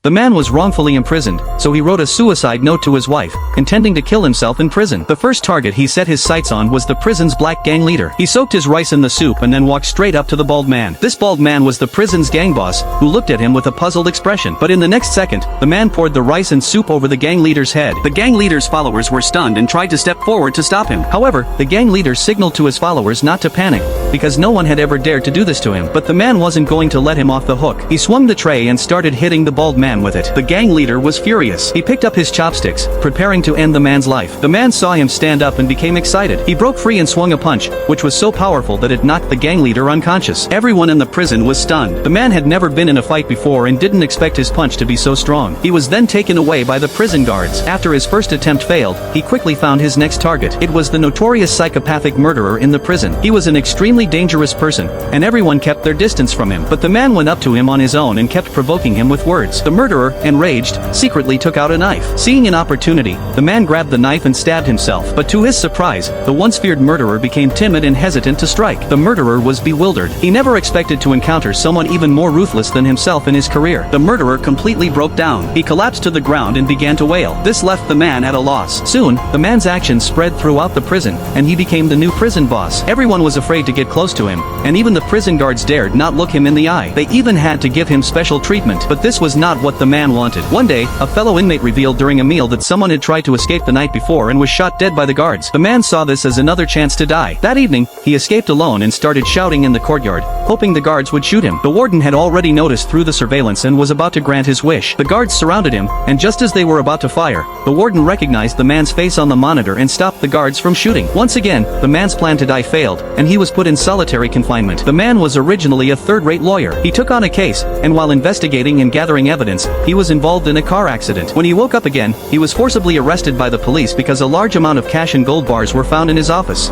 The man was wrongfully imprisoned, so he wrote a suicide note to his wife, intending to kill himself in prison. The first target he set his sights on was the prison's black gang leader. He soaked his rice in the soup and then walked straight up to the bald man. This bald man was the prison's gang boss, who looked at him with a puzzled expression. But in the next second, the man poured the rice and soup over the gang leader's head. The gang leader's followers were stunned and tried to step forward to stop him. However, the gang leader signaled to his followers not to panic, because no one had ever dared to do this to him. But the man wasn't going to let him off the hook. He swung the tray and started hitting the bald man with it. The gang leader was furious. He picked up his chopsticks, preparing to end the man's life. The man saw him stand up and became excited. He broke free and swung a punch, which was so powerful that it knocked the gang leader unconscious. Everyone in the prison was stunned. The man had never been in a fight before and didn't expect his punch to be so strong. He was then taken away by the prison guards. After his first attempt failed, he quickly found his next target. It was the notorious psychopathic murderer in the prison. He was an extremely dangerous person, and everyone kept their distance from him. But the man went up to him on his own and kept provoking him with words. The murderer, enraged, secretly took out a knife. Seeing an opportunity, the man grabbed the knife and stabbed himself. But to his surprise, the once feared murderer became timid and hesitant to strike. The murderer was bewildered. He never expected to encounter someone even more ruthless than himself in his career. The murderer completely broke down. He collapsed to the ground and began to wail. This left the man at a loss. Soon, the man's actions spread throughout the prison, and he became the new prison boss. Everyone was afraid to get close to him, and even the prison guards dared not look him in the eye. They even had to give him special treatment. But this was not what the man wanted. One day, a fellow inmate revealed during a meal that someone had tried to escape the night before and was shot dead by the guards. The man saw this as another chance to die. That evening, he escaped alone and started shouting in the courtyard, hoping the guards would shoot him. The warden had already noticed through the surveillance and was about to grant his wish. The guards surrounded him, and just as they were about to fire, the warden recognized the man's face on the monitor and stopped the guards from shooting. Once again, the man's plan to die failed, and he was put in solitary confinement. The man was originally a third-rate lawyer. He took on a case, and while investigating and gathering evidence, he was involved in a car accident. When he woke up again, he was forcibly arrested by the police because a large amount of cash and gold bars were found in his office.